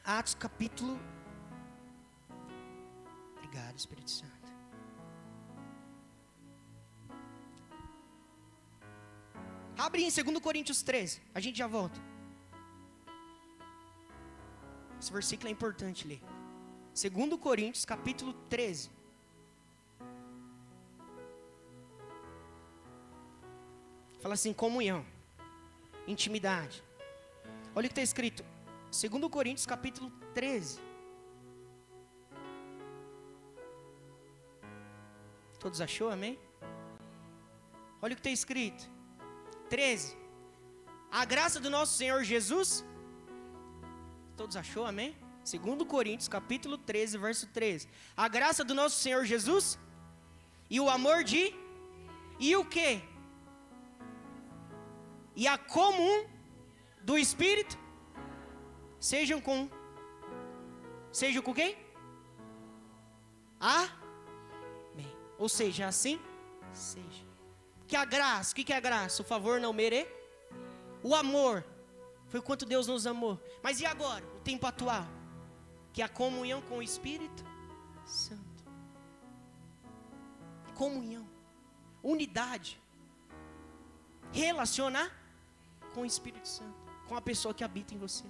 Atos capítulo. Obrigado, Espírito Santo. Abre em 2 Coríntios 13. A gente já volta. Esse versículo é importante ler. 2 Coríntios capítulo 13. Fala assim, comunhão. Intimidade. Olha o que está escrito. 2 Coríntios capítulo 13. Todos achou, amém? Olha o que está escrito. 13. A graça do nosso Senhor Jesus. Todos achou, amém? 2 Coríntios capítulo 13, verso 13. A graça do nosso Senhor Jesus. E o amor de. E o quê? E a comum do Espírito sejam com quem? Amém. Ou seja, assim seja. Que a graça, o que é a graça? O favor não mere. O amor foi o quanto Deus nos amou. Mas e agora? O tempo atual? Que é a comunhão com o Espírito Santo. comunhão, unidade. Relacionar com o Espírito Santo, com a pessoa que habita em você.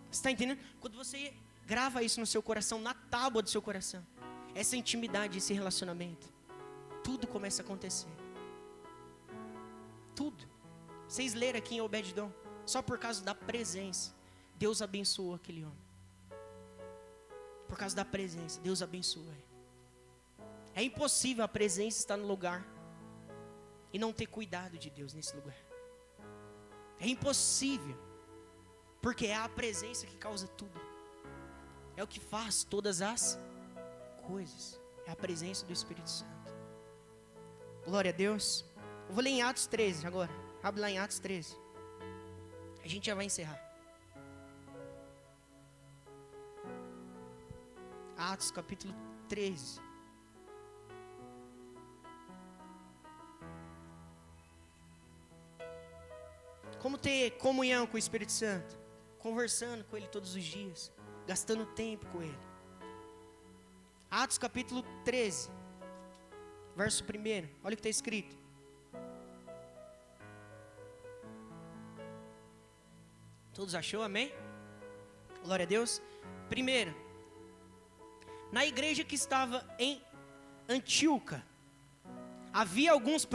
Você está entendendo? Quando você grava isso no seu coração, na tábua do seu coração, essa intimidade, esse relacionamento, tudo começa a acontecer. Tudo. Vocês leram aqui em Obed-Edom, só por causa da presença, Deus abençoou aquele homem. Por causa da presença, Deus abençoou ele. É impossível a presença estar no lugar e não ter cuidado de Deus nesse lugar. É impossível, porque é a presença que causa tudo. É o que faz todas as coisas. É a presença do Espírito Santo. Glória a Deus. Eu vou ler em Atos 13 agora. Abre lá em Atos 13. A gente já vai encerrar. Atos capítulo 13. Como ter comunhão com o Espírito Santo? Conversando com Ele todos os dias. Gastando tempo com Ele. Atos capítulo 13. Verso 1. Olha o que está escrito. Todos achou? Amém? Glória a Deus. Primeiro, na igreja que estava em Antíoca, havia alguns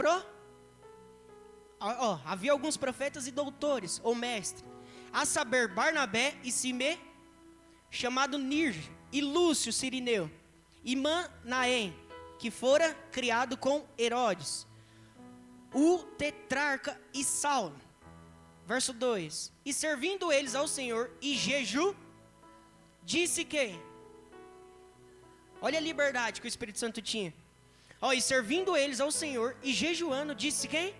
profetas e doutores, ou mestres, a saber, Barnabé e Simê, chamado Nirge, e Lúcio Cirineu, e Manaém, que fora criado com Herodes, o tetrarca e Saulo. Verso 2: e servindo eles ao Senhor e jejum, disse quem? Olha a liberdade que o Espírito Santo tinha. E servindo eles ao Senhor e jejuando, disse quem?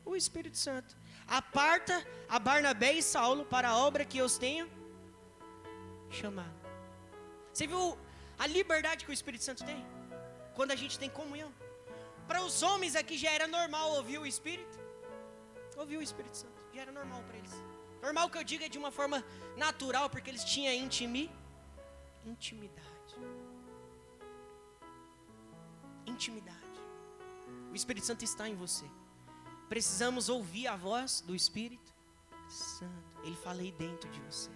O Espírito Santo: aparta a Barnabé e Saulo para a obra que eu os tenho chamado. Você viu a liberdade que o Espírito Santo tem? Quando a gente tem comunhão. Para os homens aqui já era normal ouvir o Espírito. Ouvir o Espírito Santo, já era normal para eles. Normal que eu diga é de uma forma natural, porque eles tinham intimidade. Intimidade. O Espírito Santo está em você. Precisamos ouvir a voz do Espírito Santo. Ele fala aí dentro de você.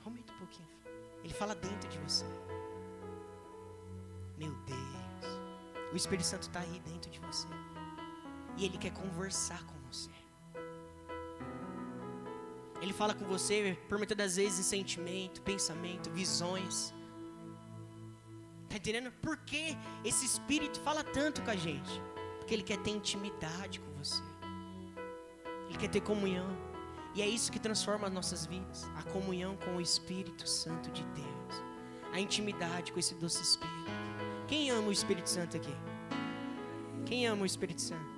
Aumenta um pouquinho. Ele fala dentro de você. Meu Deus. O Espírito Santo está aí dentro de você. E Ele quer conversar com você. Ele fala com você por muitas das vezes em sentimento, pensamento, visões. Está entendendo? Por que esse Espírito fala tanto com a gente? Porque Ele quer ter intimidade com você. Ele quer ter comunhão. E é isso que transforma as nossas vidas. A comunhão com o Espírito Santo de Deus. A intimidade com esse doce Espírito. Quem ama o Espírito Santo aqui? Quem ama o Espírito Santo?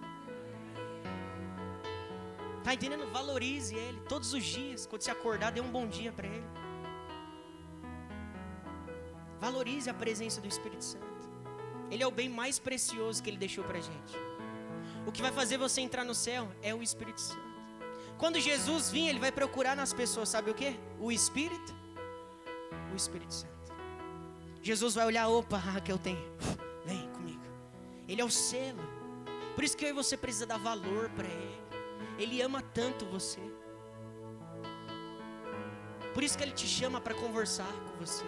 Está entendendo? Valorize Ele todos os dias. Quando você acordar, dê um bom dia para Ele. Valorize a presença do Espírito Santo. Ele é o bem mais precioso que Ele deixou para a gente. O que vai fazer você entrar no céu é o Espírito Santo. Quando Jesus vir, Ele vai procurar nas pessoas, sabe o que? O Espírito Santo. Jesus vai olhar, opa, que eu tenho. Vem comigo. Ele é o selo. Por isso que eu e você precisa dar valor para Ele. Ele ama tanto você. Por isso que Ele te chama para conversar com você.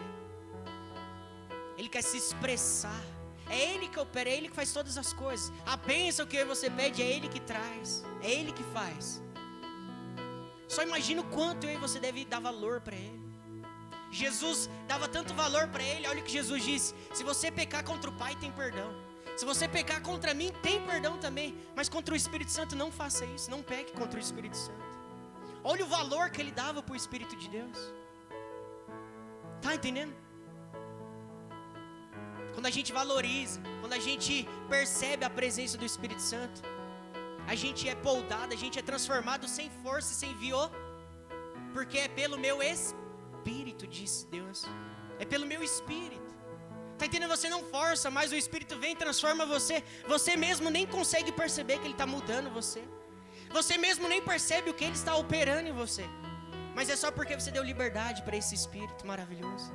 Ele quer se expressar. É Ele que opera, é Ele que faz todas as coisas. A bênção que eu e você pede, é Ele que traz. É Ele que faz. Só imagina o quanto eu e você deve dar valor para Ele. Jesus dava tanto valor para Ele. Olha o que Jesus disse: se você pecar contra o Pai, tem perdão. Se você pecar contra mim, tem perdão também. Mas contra o Espírito Santo, não faça isso. Não peque contra o Espírito Santo. Olha o valor que Ele dava para o Espírito de Deus. Tá entendendo? Quando a gente valoriza, quando a gente percebe a presença do Espírito Santo, a gente é poldado, a gente é transformado sem força e sem vior. Porque é pelo meu Espírito, disse Deus. É pelo meu Espírito. Está entendendo? Você não força, mas o Espírito vem e transforma você. Você mesmo nem consegue perceber que Ele está mudando você. Você mesmo nem percebe o que Ele está operando em você. Mas é só porque você deu liberdade para esse Espírito maravilhoso.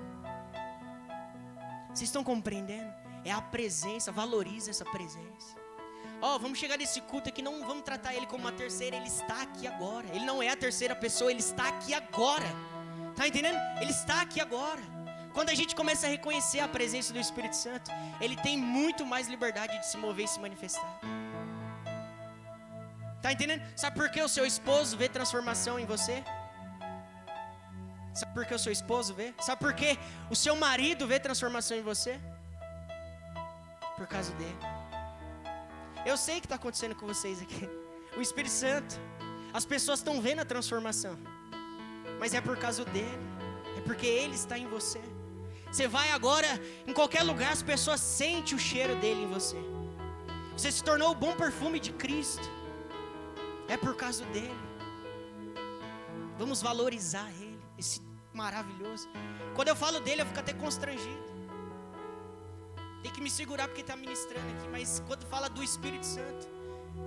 Vocês estão compreendendo? É a presença, valoriza essa presença. Vamos chegar nesse culto aqui, não vamos tratar ele como uma terceira, ele está aqui agora. Ele não é a terceira pessoa, ele está aqui agora. Tá entendendo? Ele está aqui agora. Quando a gente começa a reconhecer a presença do Espírito Santo, ele tem muito mais liberdade de se mover e se manifestar. Tá entendendo? Sabe por que o seu esposo vê transformação em você? Sabe por que o seu esposo vê? Sabe por que o seu marido vê transformação em você? Por causa dele. Eu sei o que está acontecendo com vocês aqui. O Espírito Santo. As pessoas estão vendo a transformação. Mas é por causa dele. É porque ele está em você. Você vai agora, em qualquer lugar, as pessoas sentem o cheiro dele em você. Você se tornou o bom perfume de Cristo. É por causa dele. Vamos valorizar ele. Esse maravilhoso. Quando eu falo dele, eu fico até constrangido. Tem que me segurar porque está ministrando aqui. Mas quando fala do Espírito Santo,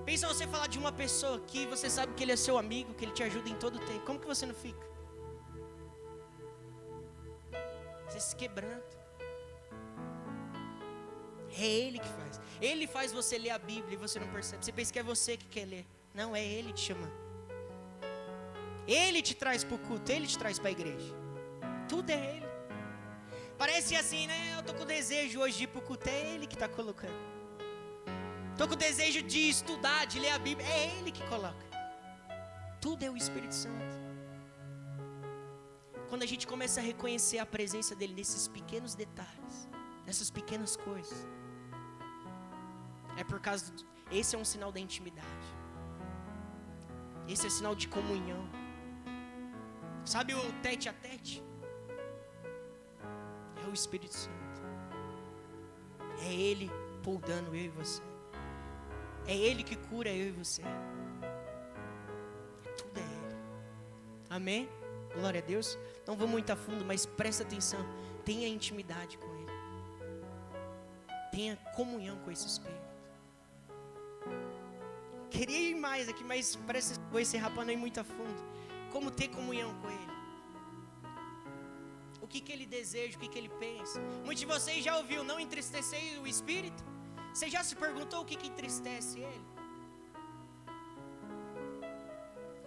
pensa você falar de uma pessoa que você sabe que ele é seu amigo, que ele te ajuda em todo o tempo. Como que você não fica? Você se quebranta. É ele que faz. Ele faz você ler a Bíblia e você não percebe. Você pensa que é você que quer ler. Não, é ele te chamando. Ele te traz para o culto, ele te traz para a igreja. Tudo é ele. Parece assim, né? Eu tô com desejo hoje de ir para o culto, é ele que está colocando. Tô com desejo de estudar, de ler a Bíblia, é ele que coloca. Tudo é o Espírito Santo. Quando a gente começa a reconhecer a presença dele nesses pequenos detalhes, nessas pequenas coisas, é por causa esse é um sinal da intimidade. Esse é sinal de comunhão. Sabe o tete a tete? É o Espírito Santo. É ele poldando eu e você. É ele que cura eu e você. Tudo é ele. Amém? Glória a Deus. Não vou muito a fundo, mas presta atenção. Tenha intimidade com ele. Tenha comunhão com esse Espírito. Queria ir mais aqui, mas vou encerrar para não ir muito a fundo. Como ter comunhão com ele? O que ele deseja, o que ele pensa? Muitos de vocês já ouviu, não entristecer o Espírito? Você já se perguntou o que entristece ele?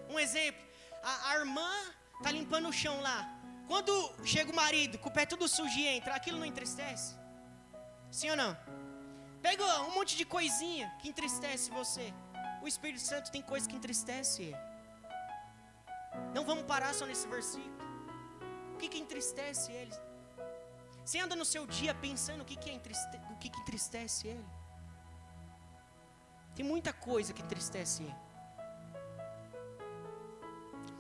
Um exemplo, a irmã está limpando o chão lá. Quando chega o marido, com o pé tudo sujo e entra, aquilo não entristece? Sim ou não? Pega um monte de coisinha que entristece você. O Espírito Santo tem coisa que entristece ele. Não vamos parar só nesse versículo. O que entristece ele? Você anda no seu dia pensando o que entristece ele? Tem muita coisa que entristece ele.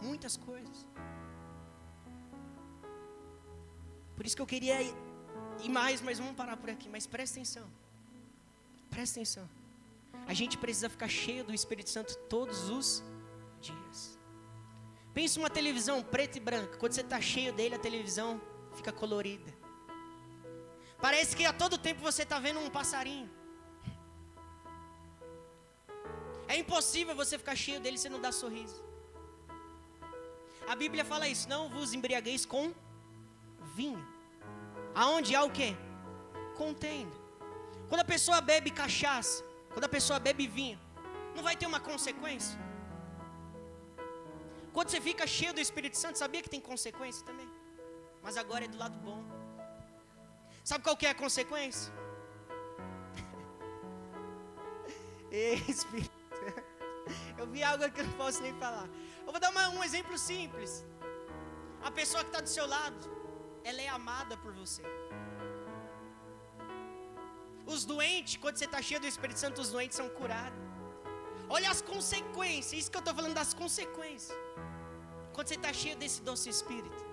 Muitas coisas. Por isso que eu queria ir mais, mas vamos parar por aqui. Mas presta atenção. Presta atenção. A gente precisa ficar cheio do Espírito Santo todos os dias. Pensa uma televisão preta e branca. Quando você está cheio dele, a televisão fica colorida. Parece que a todo tempo você está vendo um passarinho. É impossível você ficar cheio dele e você não dar sorriso. A Bíblia fala isso. Não vos embriagueis com vinho. Aonde há o quê? Contenda. Quando a pessoa bebe cachaça, quando a pessoa bebe vinho, não vai ter uma consequência? Quando você fica cheio do Espírito Santo, sabia que tem consequência também? Mas agora é do lado bom. Sabe qual que é a consequência? Espírito. Eu vi algo que eu não posso nem falar. Eu vou dar um exemplo simples. A pessoa que está do seu lado, ela é amada por você. Os doentes, quando você está cheio do Espírito Santo, os doentes são curados. Olha as consequências, isso que eu estou falando das consequências. Quando você está cheio desse doce Espírito.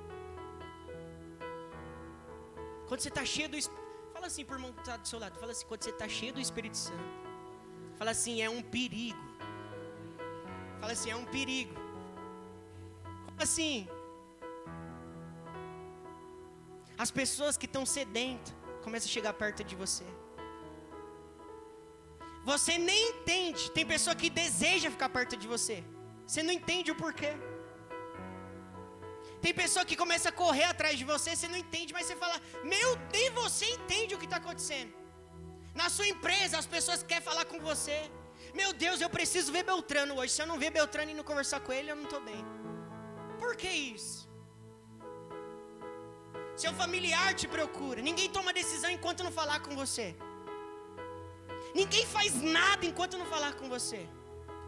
Quando você está cheio do Espírito. Fala assim para o irmão que está do seu lado. Fala assim, quando você está cheio do Espírito Santo. Fala assim, é um perigo. Fala assim, é um perigo. Fala assim. As pessoas que estão sedentas começam a chegar perto de você. Você nem entende. Tem pessoa que deseja ficar perto de você. Você não entende o porquê. Tem pessoa que começa a correr atrás de você, você não entende, mas você fala, nem você entende o que está acontecendo. Na sua empresa, as pessoas querem falar com você. Meu Deus, eu preciso ver Beltrano hoje. Se eu não ver Beltrano e não conversar com ele, eu não estou bem. Por que isso? Seu familiar te procura. Ninguém toma decisão enquanto não falar com você. Ninguém faz nada enquanto não falar com você.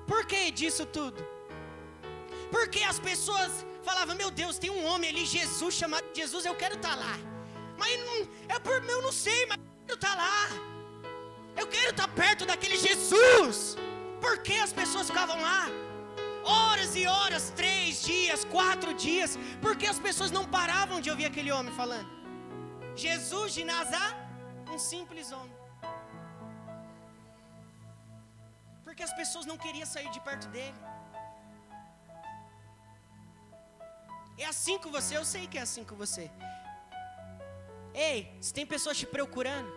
Por que disso tudo? Porque as pessoas falavam, meu Deus, tem um homem ali, Jesus, chamado Jesus, eu quero estar lá. Mas eu não sei, mas eu quero estar lá. Eu quero estar perto daquele Jesus. Por que as pessoas ficavam lá? Horas e horas, 3 dias, 4 dias. Porque as pessoas não paravam de ouvir aquele homem falando. Jesus de Nazaré, um simples homem. Porque as pessoas não queriam sair de perto dele. É assim com você, eu sei que é assim com você. Ei, se tem pessoas te procurando,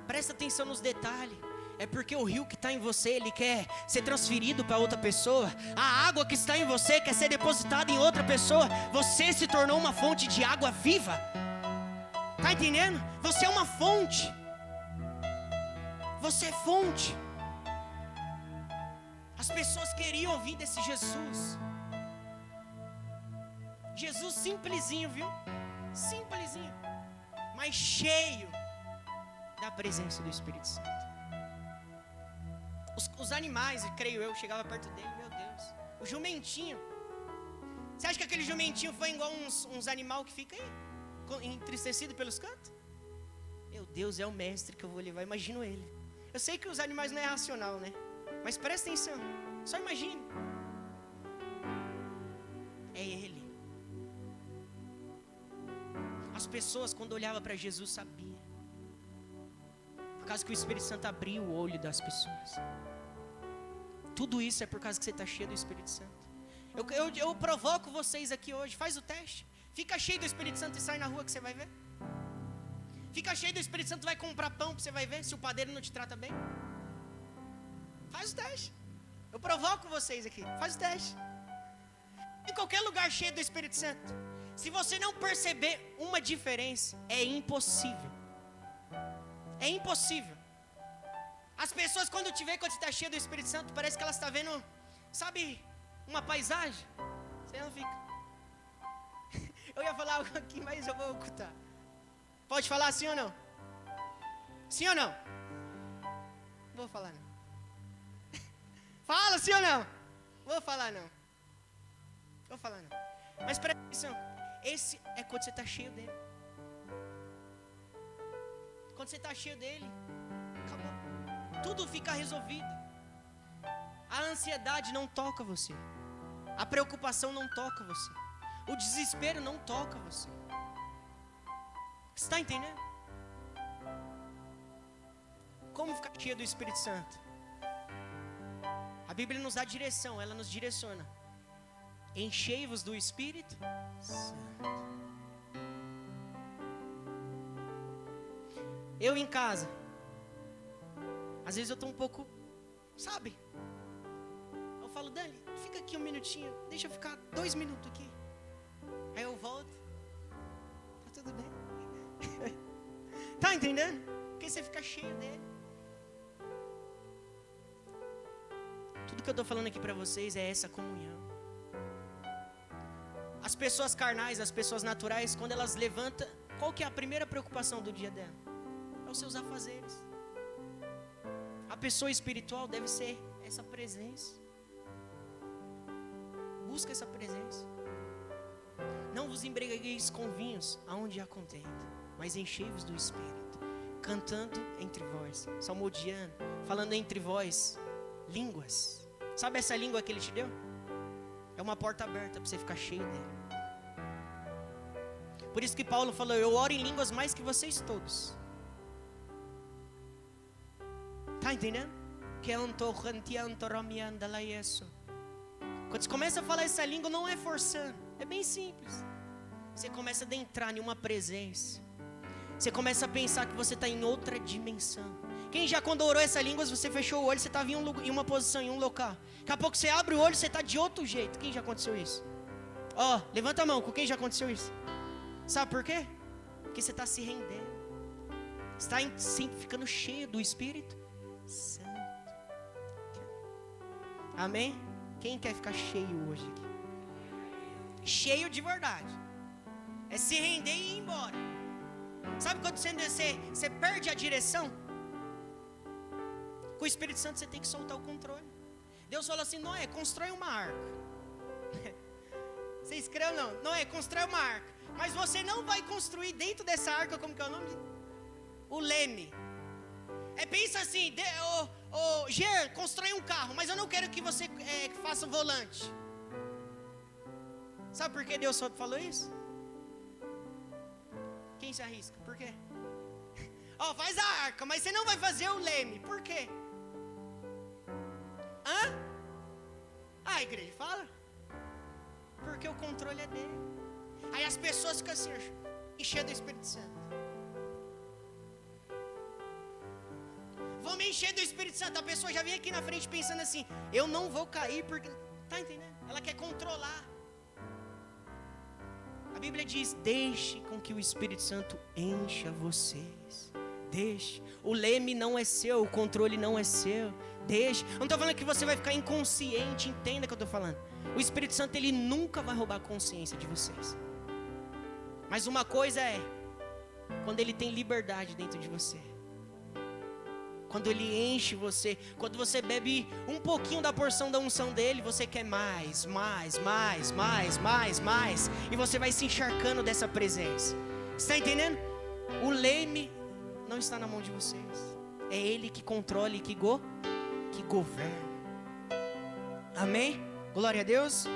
presta atenção nos detalhes. É porque o rio que está em você, ele quer ser transferido para outra pessoa. A água que está em você quer ser depositada em outra pessoa. Você se tornou uma fonte de água viva. Tá entendendo? Você é uma fonte. Você é fonte. As pessoas queriam ouvir desse Jesus. Jesus simplesinho, viu? Simplesinho. Mas cheio da presença do Espírito Santo. Os animais, creio eu, chegava perto dele, meu Deus. O jumentinho. Você acha que aquele jumentinho foi igual uns animal que fica aí, entristecido pelos cantos? Meu Deus, é o mestre que eu vou levar, imagino ele. Eu sei que os animais não é racional, né? Mas presta atenção, só imagine. É ele. As pessoas quando olhavam para Jesus sabiam. Por causa que o Espírito Santo abriu o olho das pessoas. Tudo isso é por causa que você está cheio do Espírito Santo. Eu provoco vocês aqui hoje, faz o teste. Fica cheio do Espírito Santo e sai na rua que você vai ver. Fica cheio do Espírito Santo e vai comprar pão que você vai ver se o padeiro não te trata bem. Faz o teste. Eu provoco vocês aqui, faz o teste. Em qualquer lugar cheio do Espírito Santo, se você não perceber uma diferença, é impossível. É impossível. As pessoas quando te veem, quando você está cheio do Espírito Santo, parece que elas estão vendo, sabe, uma paisagem. Você não fica. Eu ia falar algo aqui, mas eu vou ocultar. Pode falar sim ou não? Sim ou não? Não vou falar não. Fala sim ou não? Vou falar não. Vou falar não. Mas presta atenção. Esse é quando você está cheio dele. Quando você está cheio dele, acabou. Tudo fica resolvido. A ansiedade não toca você. A preocupação não toca você. O desespero não toca você. Você está entendendo? Como ficar cheio do Espírito Santo? A Bíblia nos dá direção, ela nos direciona. Enchei-vos do Espírito Santo. Eu em casa, às vezes eu estou um pouco, sabe? Eu falo, Dani, fica aqui um minutinho, deixa eu ficar 2 minutos aqui. Aí eu volto, tá tudo bem? Tá entendendo? Porque você fica cheio dele. Tudo que eu estou falando aqui para vocês é essa comunhão. As pessoas carnais, as pessoas naturais, quando elas levantam, qual que é a primeira preocupação do dia dela? É os seus afazeres. A pessoa espiritual deve ser essa presença. Busca essa presença. Não vos embriagueis com vinhos, aonde há contenda, mas enchei-vos do Espírito, cantando entre vós, salmodiando, falando entre vós, línguas. Sabe essa língua que Ele te deu? É uma porta aberta para você ficar cheio dele. Por isso que Paulo falou, eu oro em línguas mais que vocês todos. Tá entendendo? Quando você começa a falar essa língua, não é forçando, é bem simples. Você começa a adentrar em uma presença. Você começa a pensar que você está em outra dimensão. Quem já quando orou essa língua, você fechou o olho, você estava em uma posição, em um local. Daqui a pouco você abre o olho, você está de outro jeito. Quem já aconteceu isso? Ó, levanta a mão, com quem já aconteceu isso? Sabe por quê? Porque você está se rendendo. Está ficando cheio do Espírito Santo. Amém? Quem quer ficar cheio hoje aqui? Cheio de verdade. É se render e ir embora. Sabe quando você perde a direção? Com o Espírito Santo você tem que soltar o controle. Deus falou assim: Noé, constrói uma arca. Você escreve não? Noé, constrói uma arca. Mas você não vai construir dentro dessa arca, como que é o nome? O leme. Pensa assim, Ger, constrói um carro, mas eu não quero que você faça o volante. Sabe por que Deus só falou isso? Quem se arrisca? Por quê? Faz a arca, mas você não vai fazer o leme. Por quê? Igreja, fala. Porque o controle é dele. Aí as pessoas ficam assim, enchendo do Espírito Santo. Vou me encher do Espírito Santo. A pessoa já vem aqui na frente pensando assim: eu não vou cair porque... Tá entendendo? Ela quer controlar. A Bíblia diz: deixe com que o Espírito Santo encha vocês. Deixe. O leme não é seu, o controle não é seu. Deixe. Eu não estou falando que você vai ficar inconsciente. Entenda o que eu estou falando. O Espírito Santo, ele nunca vai roubar a consciência de vocês. Mas uma coisa é quando ele tem liberdade dentro de você. Quando ele enche você, quando você bebe um pouquinho da porção da unção dele, você quer mais, e você vai se encharcando dessa presença. Está entendendo? O leme não está na mão de vocês. É ele que controla e que governa. Amém? Glória a Deus.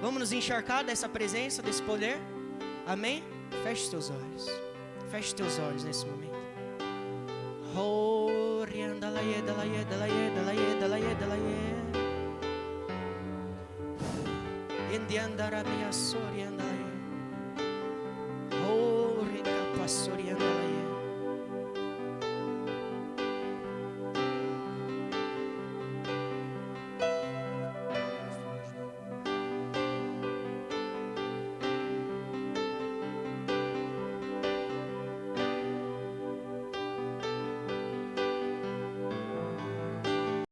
Vamos nos encharcar dessa presença, desse poder. Amém? Feche os teus olhos. Feche os teus olhos nesse momento.